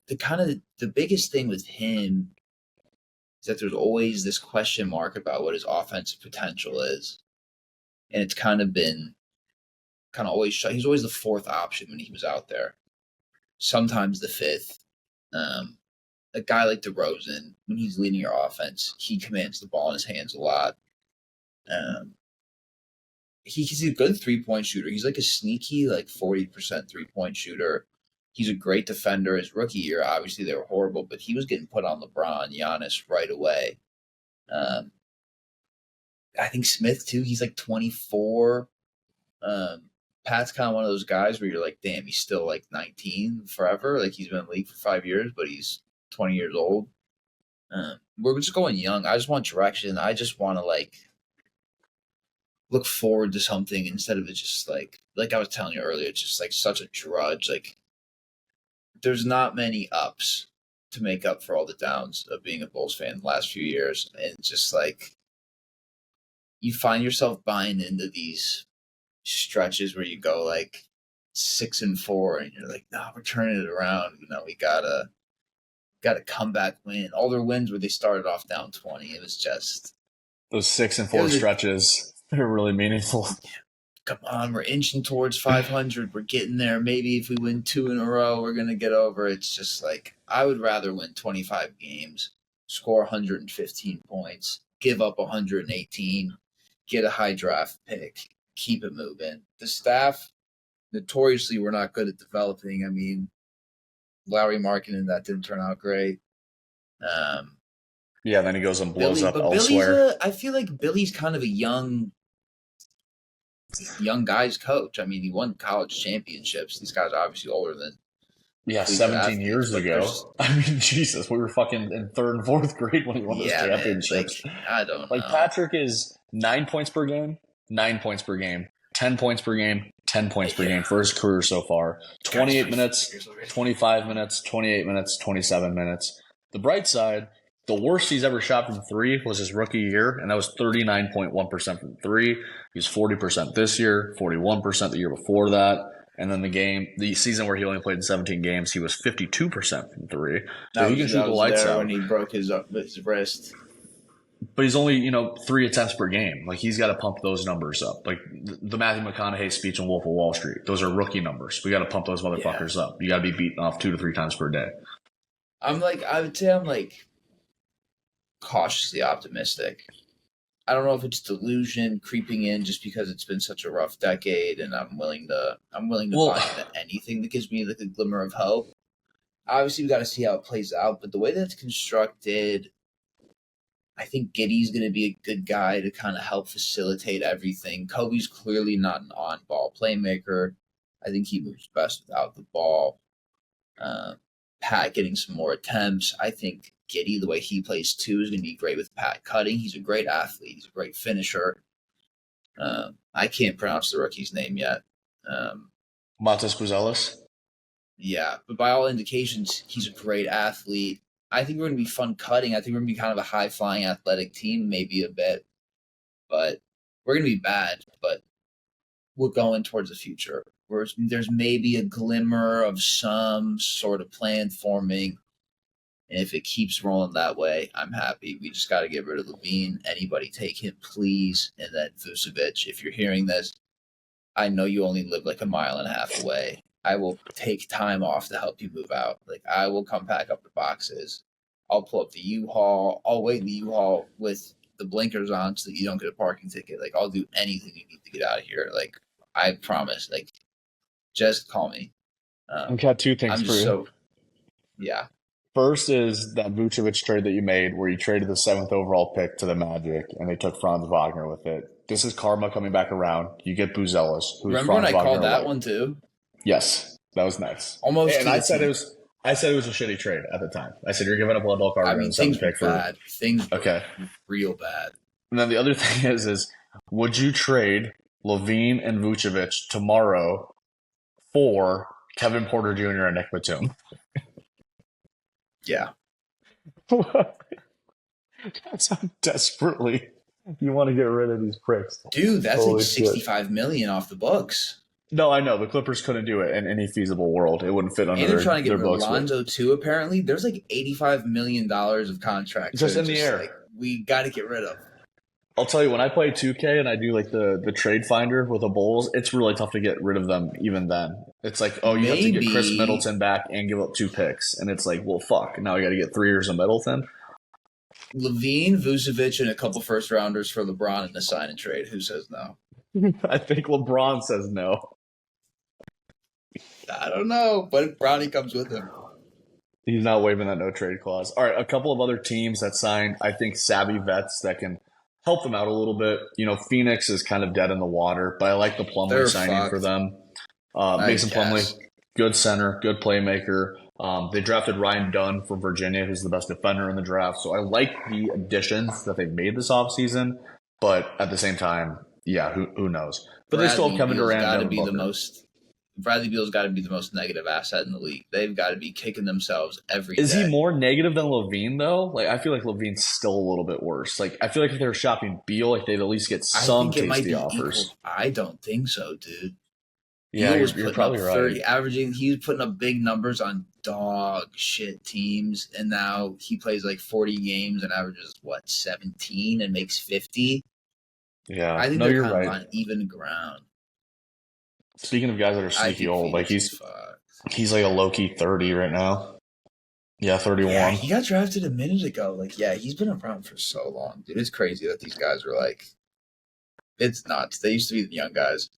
the biggest thing with him is that there's always this question mark about what his offensive potential is. And it's kind of been always shot. He's always the fourth option when he was out there. Sometimes the fifth. A guy like DeRozan, when he's leading your offense, he commands the ball in his hands a lot. He's a good three-point shooter. He's like a sneaky, like 40% three-point shooter. He's a great defender. His rookie year, obviously, they were horrible, but he was getting put on LeBron, Giannis right away. I think Smith, too, he's like 24. Pat's kind of one of those guys where you're like, damn, he's still like 19 forever. Like he's been in the league for 5 years, but he's 20 years old. We're just going young. I just want direction. I just want to like look forward to something instead of it just like I was telling you earlier, it's just like such a drudge. Like there's not many ups to make up for all the downs of being a Bulls fan the last few years. And just like you find yourself buying into these stretches where you go like, 6-4, and you're like, nah, we're turning it around. We got a comeback win. All their wins where they started off down 20. It was just those 6-4 stretches. They're really meaningful. Come on, we're inching towards 500. We're getting there. Maybe if we win 2 in a row, we're gonna get over. It's just like I would rather win 25 games, score 115 points, give up 118, get a high draft pick, keep it moving. The staff, notoriously, we're not good at developing. I mean, Larry Markkinen, that didn't turn out great. Yeah, then he goes and blows Billy, up but elsewhere. I feel like Billy's kind of a young guys coach. I mean, he won college championships. These guys are obviously older than Yeah, collegiate 17 athletes, years but ago. I mean, Jesus, we were fucking in third and fourth grade when he won those man, championships. I don't Like know. Patrick is 9 points per game, 9 points per game, 10 points per game, 10 points per game for his career so far. 28 minutes, 25 minutes, 28 minutes, 27 minutes. The bright side, the worst he's ever shot from three was his rookie year, and that was 39.1% from three. He was 40% this year, 41% the year before that. And then the season where he only played in 17 games, he was 52% from three. So he can shoot the lights out. When he broke his wrist. But he's only, 3 attempts per game. Like, he's got to pump those numbers up. Like, the Matthew McConaughey speech in Wolf of Wall Street, those are rookie numbers. We got to pump those motherfuckers up. You got to be beaten off 2 to 3 times per day. I would say I'm cautiously optimistic. I don't know if it's delusion creeping in just because it's been such a rough decade, and I'm willing to find anything that gives me a glimmer of hope. Obviously, we got to see how it plays out, but the way that's constructed, I think Giddey's going to be a good guy to kind of help facilitate everything. Kobe's clearly not an on-ball playmaker. I think he moves best without the ball. Pat getting some more attempts. I think Giddey, the way he plays too, is going to be great with Pat cutting. He's a great athlete. He's a great finisher. I can't pronounce the rookie's name yet. Matas Buzelis? Yeah, but by all indications, he's a great athlete. I think we're going to be fun cutting. I think we're going to be kind of a high-flying athletic team, maybe a bit. But we're going to be bad, but we're going towards the future. There's maybe a glimmer of some sort of plan forming. And if it keeps rolling that way, I'm happy. We just got to get rid of Levine. Anybody take him, please. And then Vucevic, if you're hearing this, I know you only live like a mile and a half away. I will take time off to help you move out. I will come pack up the boxes. I'll pull up the U-Haul. I'll wait in the U-Haul with the blinkers on so that you don't get a parking ticket. I'll do anything you need to get out of here. I promise. Just call me. I've got 2 things for you. Yeah. First is that Vucevic trade that you made where you traded the 7th overall pick to the Magic and they took Franz Wagner with it. This is karma coming back around. You get Buzelis. Remember when I called that one too? Yes. That was nice. Almost. And I said it was a shitty trade at the time. I said, you're giving up Wendell Carter and 7th pick for bad. Things were okay. Real bad. And then the other thing is would you trade Levine and Vucevic tomorrow for Kevin Porter Jr. and Nick Batum? Yeah. That's how desperately you want to get rid of these pricks. Dude, that's $65 million off the books. No, I know. The Clippers couldn't do it in any feasible world. It wouldn't fit under their books. And they're trying to get rid of Lonzo, too, apparently. There's $85 million of contracts. Just in the air. We got to get rid of. I'll tell you, when I play 2K and I do the trade finder with the Bulls, it's really tough to get rid of them even then. It's you have to get Chris Middleton back and give up 2 picks. And it's well, fuck. Now I got to get 3 years of Middleton. Levine, Vucevic, and a couple first-rounders for LeBron in the sign and trade. Who says no? I think LeBron says no. I don't know, but if Brownie comes with him. He's not waiving that no-trade clause. All right, a couple of other teams that signed, I think, savvy vets that can help them out a little bit. Phoenix is kind of dead in the water, but I like the Plumlee signing for them. Mason Plumlee, good center, good playmaker. They drafted Ryan Dunn from Virginia, who's the best defender in the draft. So I like the additions that they've made this offseason, but at the same time, yeah, who knows? But they still have Kevin Durant. Bradley Beal's got to be the most negative asset in the league. They've got to be kicking themselves every day. Is he more negative than Levine, though? I feel like Levine's still a little bit worse. I feel like if they were shopping Beal, they'd at least get some tasty offers. I don't think so, dude. Yeah, Beal was you're putting up probably right. 30, averaging. He was putting up big numbers on dog shit teams, and now he plays like 40 games and averages what 17 and makes 50. Yeah, I think no, they're you're kind of right. on even ground. Speaking of guys that are I sneaky think old, like Phoenix is fucked. he's like a low key 30 right now. Yeah, Yeah, 31. he got drafted a minute ago. Like, yeah, he's been around for so long, dude. It's crazy that these guys are like, it's nuts. They used to be the young guys.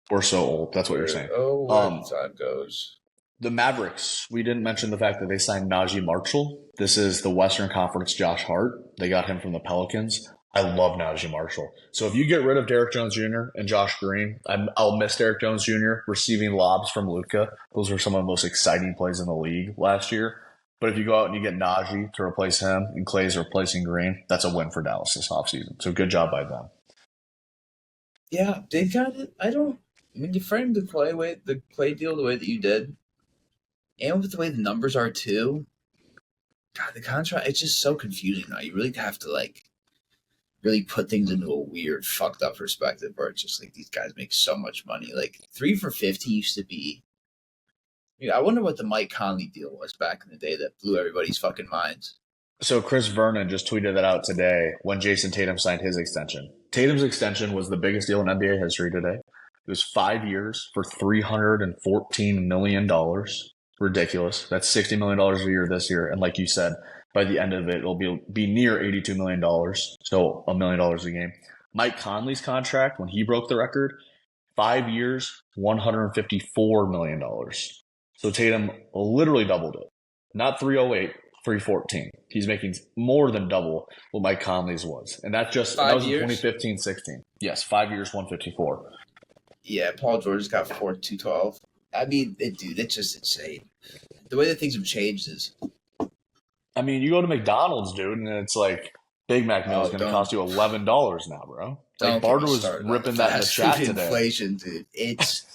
We're so old. That's what you're saying. Where the Um, time goes. the Mavericks. We didn't mention the fact that they signed Najee Marshall. This is the Western Conference Josh Hart. They got him from the Pelicans. I love Najee Marshall. So if you get rid of Derrick Jones Jr. and Josh Green, I'll miss Derrick Jones Jr. receiving lobs from Luka. Those were some of the most exciting plays in the league last year. But if you go out and you get Najee to replace him and Clay's replacing Green, that's a win for Dallas this offseason. So good job by them. Yeah, they kind of. I mean, you framed the Clay deal the way that you did, and with the way the numbers are too. God, the contract, it's just so confusing now. You really have to like really put things into a weird, fucked up perspective where it's just like these guys make so much money. Like 3 for 50 used to be. I wonder what the Mike Conley deal was back in the day that blew everybody's fucking minds. So Chris Vernon just tweeted that out today when Jason Tatum signed his extension. Tatum's extension was the biggest deal in NBA history today. It was 5 years for $314 million. Ridiculous. That's $60 million a year this year. And like you said, by the end of it, it'll be near $82 million. So $1 million a game. Mike Conley's contract, when he broke the record, 5 years, $154 million. So Tatum literally doubled it. Not 308, 314. He's making more than double what Mike Conley's was. And that was in 2015-16. Yes, 5 years, 154. Yeah, Paul George's got 212. I mean, dude, it's just insane. The way that things have changed is. I mean, you go to McDonald's, dude, and it's like Big Mac meal is going to cost you $11 now, bro. Like Barter was ripping that in the chat today. Inflation, dude. It's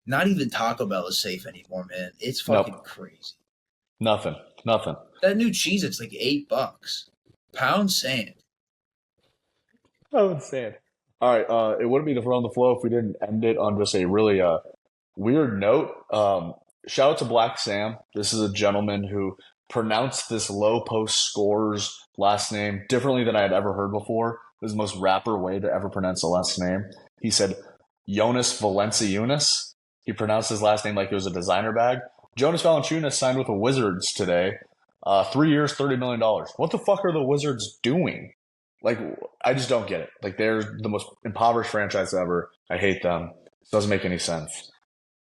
not even Taco Bell is safe anymore, man. It's fucking crazy. Nothing. That new cheese, it's like $8. Pound sand. Pound sand. All right, it wouldn't be the From the Flow if we didn't end it on just a really weird note. Shout out to Black Sam. This is a gentleman who pronounced this low post scorer's last name differently than I had ever heard before. It was the most rapper way to ever pronounce the last name. He said Jonas Valanciunas. He pronounced his last name like it was a designer bag. Jonas Valanciunas signed with the Wizards today. 3 years, $30 million. What the fuck are the Wizards doing? Like, I just don't get it. Like, they're the most impoverished franchise ever. I hate them. It doesn't make any sense.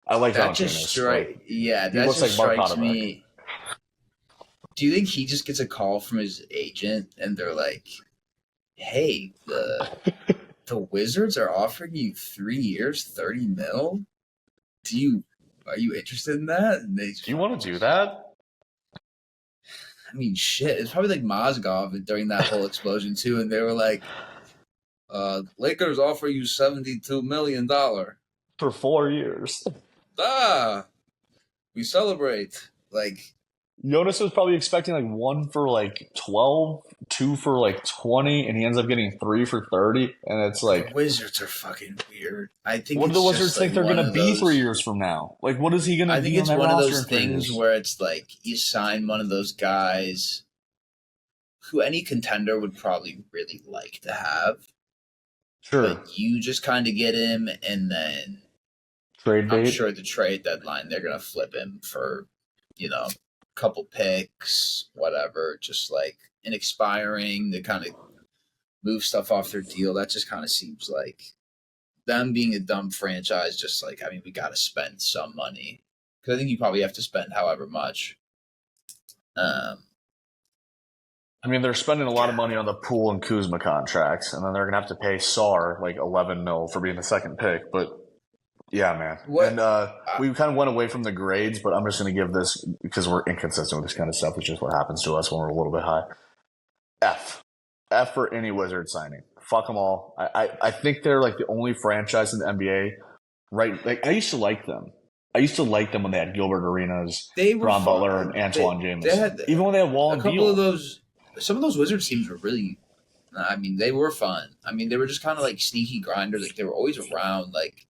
I like that. Valanciunas. That just strikes me. Do you think he just gets a call from his agent and they're like, "Hey, the Wizards are offering you 3 years, 30 mil. Are you interested in that?" And do you want to do that? I mean, shit. It's probably like Mozgov during that whole explosion too, and they were like, "Lakers offer you $72 million for 4 years." We celebrate. Like, Jonas was probably expecting like 1 for like 12, 2 for like 20, and he ends up getting 3 for 30. And it's like, the Wizards are fucking weird. I think. What do the Wizards think they're going to be 3 years from now? Like, what is he going to be? I think it's one of those things where it's like you sign one of those guys who any contender would probably really like to have. Sure. But you just kind of get him, and then trade bait. I'm sure the trade deadline they're going to flip him for, couple picks, whatever, just like an expiring to kind of move stuff off their deal. That just kind of seems like them being a dumb franchise. Just like, I mean, we got to spend some money because I think you probably have to spend however much. I mean, they're spending a lot of money on the Poole and Kuzma contracts, and then they're gonna have to pay Sarr like $11 million for being the second pick. But yeah, man. We kind of went away from the grades, but I'm just going to give this, because we're inconsistent with this kind of stuff, which is what happens to us when we're a little bit high. F for any Wizard signing. Fuck them all. I think they're like the only franchise in the NBA, right? Like, I used to like them. When they had Gilbert Arenas, Bron Butler, and Antoine James. Even when they had Wall and Beal. Some of those Wizards teams were really, I mean, they were fun. I mean, they were just kind of like sneaky grinders. Like, they were always around. Like,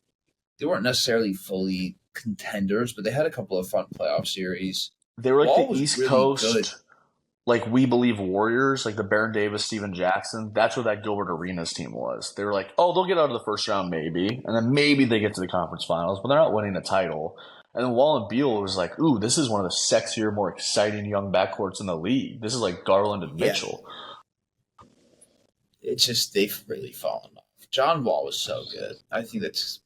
they weren't necessarily fully contenders, but they had a couple of fun playoff series. They were like Wall the was East really good. Coast, like we believe Warriors, like the Baron Davis, Steven Jackson. That's what that Gilbert Arenas team was. They were like, oh, they'll get out of the first round maybe, and then maybe they get to the conference finals, but they're not winning a title. And then Wall and Beal was like, ooh, this is one of the sexier, more exciting young backcourts in the league. This is like Garland and Yeah, Mitchell. it's just they've really fallen off. John Wall was so good. I think that's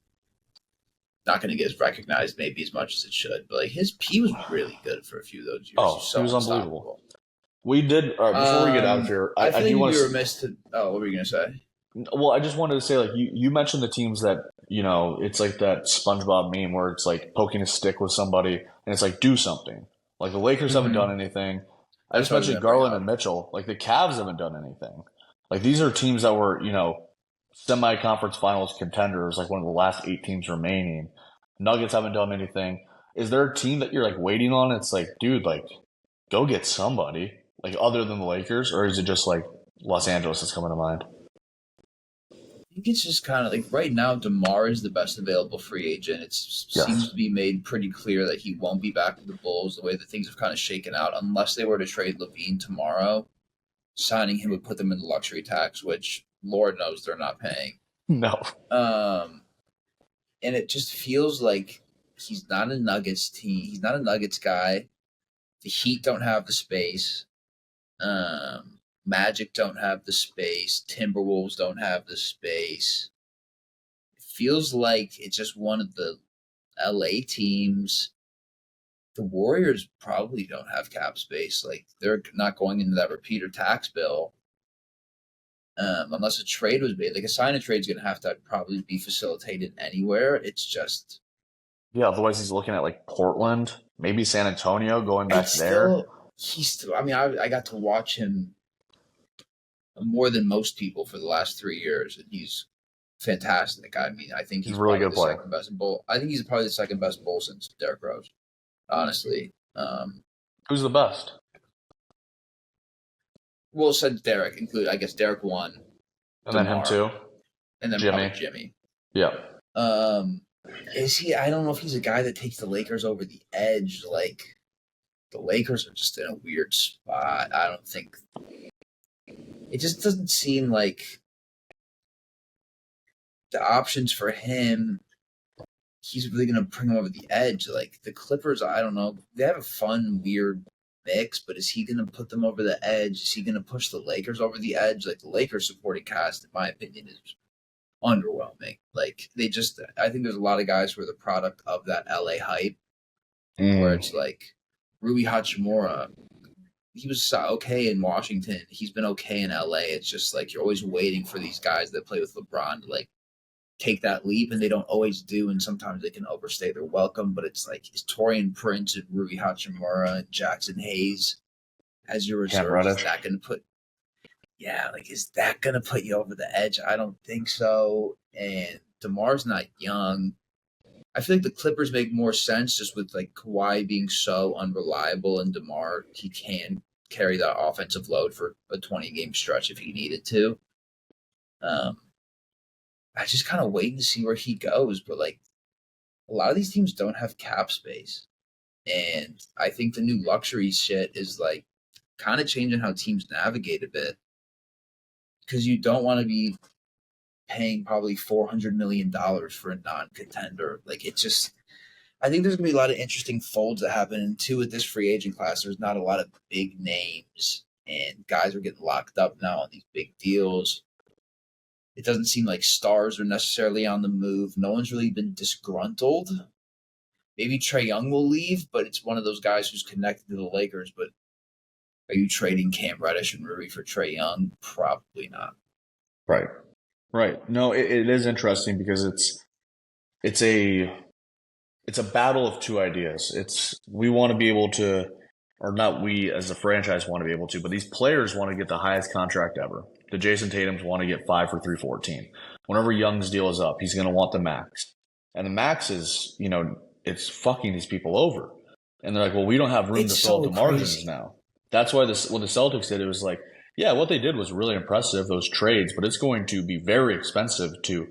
not going to get recognized maybe as much as it should, but like he was really good for a few of those years. He's Oh, he so was unbelievable. unstoppable. We did, before we get out of here, I I feel like do we want were to. remiss to. Oh, what were you going to say? Well, I just wanted to say, like, you mentioned the teams that, it's like that SpongeBob meme where it's like poking a stick with somebody and it's like, do something. Like, the Lakers haven't done anything. I That's just what I was mentioned going to bring Garland up. and Mitchell. Like, the Cavs haven't done anything. Like, these are teams that were, semi conference finals contenders, like one of the last 8 teams remaining. Nuggets haven't done anything. Is there a team that you're like waiting on? It's like, dude, like, go get somebody, like, other than the Lakers? Or is it just like Los Angeles that's coming to mind? I think it's just kind of like right now, DeMar is the best available free agent. It seems Yes. to be made pretty clear that he won't be back with the Bulls the way that things have kind of shaken out, unless they were to trade Levine tomorrow. Signing him would put them in the luxury tax, which Lord knows they're not paying. No. Um, and it just feels like he's not a Nuggets team. He's not a Nuggets guy. The Heat don't have the space. Magic don't have the space. Timberwolves don't have the space. It feels like it's just one of the LA teams. The Warriors probably don't have cap space. Like they're not going into that repeater tax bill unless a trade was made. Like a sign and trade is going to have to probably be facilitated anywhere. It's just Yeah, otherwise he's looking at like Portland, maybe San Antonio, going back it's there. he's still. I mean, I got to watch him more than most people for the last 3 years, and he's fantastic. I mean, I think He's he's a really probably good the player. second best bull. I think he's probably the second best bull since Derrick Rose. Honestly, Who's the best? well, since Derrick include, I guess Derrick won, And then him DeMar, too? and then Jimmy. probably Jimmy. Yeah. Is he? I don't know if he's a guy that takes the Lakers over the edge. Like the Lakers are just in a weird spot. I don't think it just doesn't seem like the options for him. He's really gonna bring him over the edge. Like the Clippers, I don't know. They have a fun, weird mix, but is he gonna put them over the edge? Is he gonna push the Lakers over the edge? Like the Lakers supporting cast, in my opinion, is underwhelming. Like they just, I think there's a lot of guys who are the product of that LA hype, where it's like Rui Hachimura. He was okay in Washington. He's been okay in LA. It's just like you're always waiting for these guys that play with LeBron to like take that leap, and they don't always do. And sometimes they can overstay their welcome. But it's like is Torian Prince and Rui Hachimura and Jackson Hayes as your Cam reserve? Is Reddish. that going to put? Yeah, like is that going to put you over the edge? I don't think so. And DeMar's not young. I feel like the Clippers make more sense just with like Kawhi being so unreliable, and DeMar he can carry that offensive load for a 20-game stretch if he needed to. I just kind of waiting to see where he goes, but like a lot of these teams don't have cap space, and I think the new luxury shit is like kind of changing how teams navigate a bit because you don't want to be paying probably $400 million for a non-contender. Like it just, I think there's gonna be a lot of interesting folds that happen. And two, with this free agent class, there's not a lot of big names, and guys are getting locked up now on these big deals. It doesn't seem like stars are necessarily on the move. No one's really been disgruntled. Maybe Trae Young will leave, but it's one of those guys who's connected to the Lakers. But are you trading Cam Reddish and Rui for Trae Young? Probably not. Right. Right. No, it is interesting because it's a battle of two ideas. We want to be able to, or not we as a franchise want to be able to, but these players want to get the highest contract ever. The Jason Tatums want to get 5 for 314. Whenever Young's deal is up, he's going to want the max. And the max is, it's fucking these people over. And they're like, well, we don't have room to fill up the margins now. That's why when the Celtics did, it was like, yeah, what they did was really impressive, those trades, but it's going to be very expensive to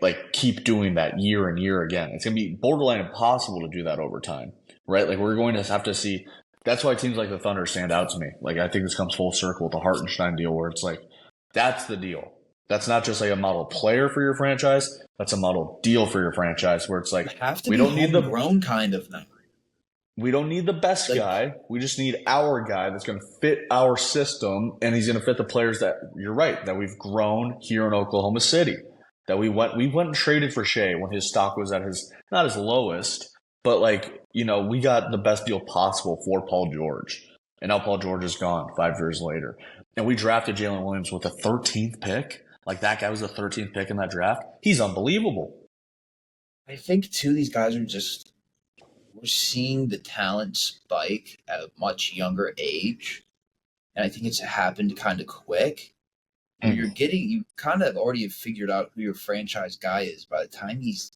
like keep doing that year and year again. It's going to be borderline impossible to do that over time, right? Like we're going to have to see. That's why teams like the Thunder stand out to me. Like I think this comes full circle with the Hartenstein deal, where it's like that's the deal. That's not just like a model player for your franchise. That's a model deal for your franchise, where it's like we don't need the grown kind of now. We don't need the best guy. We just need our guy that's going to fit our system, and he's going to fit the players that you're right that we've grown here in Oklahoma City. That we went and traded for Shea when his stock was at his not his lowest, but like we got the best deal possible for Paul George, and now Paul George is gone 5 years later, and we drafted Jalen Williams with the 13th pick. Like that guy was the 13th pick in that draft. He's unbelievable. I think too these guys are just. We're seeing the talent spike at a much younger age, and I think it's happened kind of quick. And you kind of already have figured out who your franchise guy is by the time he's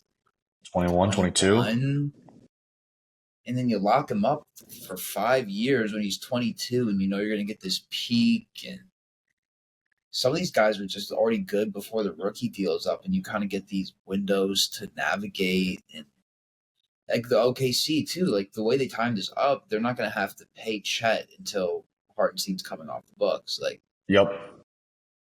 21, 22. And then you lock him up for 5 years when he's 22, and you're going to get this peak. And some of these guys are just already good before the rookie deal is up, and you kind of get these windows to navigate. And like the OKC too, like the way they timed this up, they're not going to have to pay Chet until Hartenstein's coming off the books. Like, yep,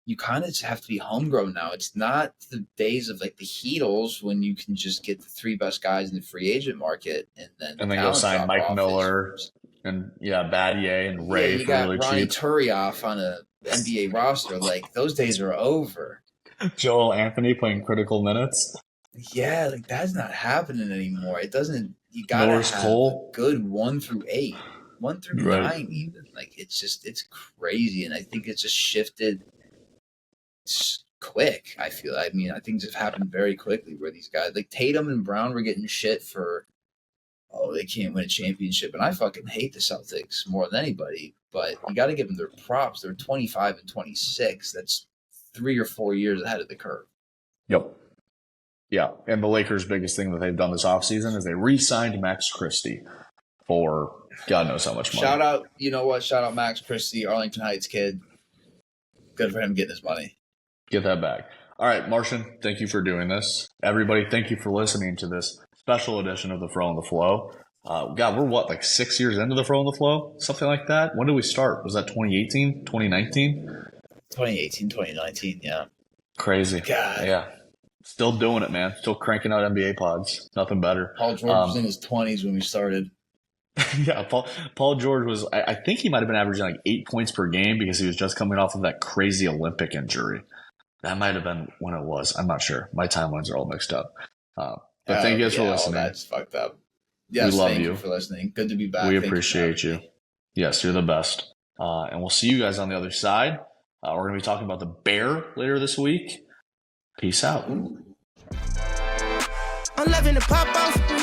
you kind of just have to be homegrown now. It's not the days of like the Heatles when you can just get the 3 best guys in the free agent market and then go sign Mike Miller and Battier and Ray. Yeah, you got really Ronnie Turioff on a NBA roster. Like those days are over. Joel Anthony playing critical minutes. Yeah, like that's not happening anymore. It doesn't. You gotta Norris have Cole. a good 1 through 8, 1 through 9 even. Like it's crazy, and I think it's just shifted quick. I think it's happened very quickly where these guys like Tatum and Brown were getting shit for, they can't win a championship, and I fucking hate the Celtics more than anybody. But you got to give them their props. They're 25 and 26. That's 3 or 4 years ahead of the curve. Yep. Yeah, and the Lakers' biggest thing that they've done this offseason is they re-signed Max Christie for God knows how much money. Shout out, Shout out Max Christie, Arlington Heights kid. Good for him getting his money. Get that back. All right, Martian, thank you for doing this. Everybody, thank you for listening to this special edition of The Fro and the Flow. God, we're like 6 years into The Fro and the Flow? Something like that? When did we start? Was that 2018, 2019? 2018, 2019, yeah. Crazy. God. Yeah. Still doing it, man. Still cranking out NBA pods. Nothing better. Paul George was in his 20s when we started. Yeah, Paul George was, I think he might have been averaging like 8 points per game because he was just coming off of that crazy Olympic injury. That might have been when it was. I'm not sure. My timelines are all mixed up. But thank you guys for listening. That's fucked up. Yes, we love you for listening. Good to be back. We appreciate you. Yes, you're the best. And we'll see you guys on the other side. We're going to be talking about the Bear later this week. Peace out. I'm loving the pop off.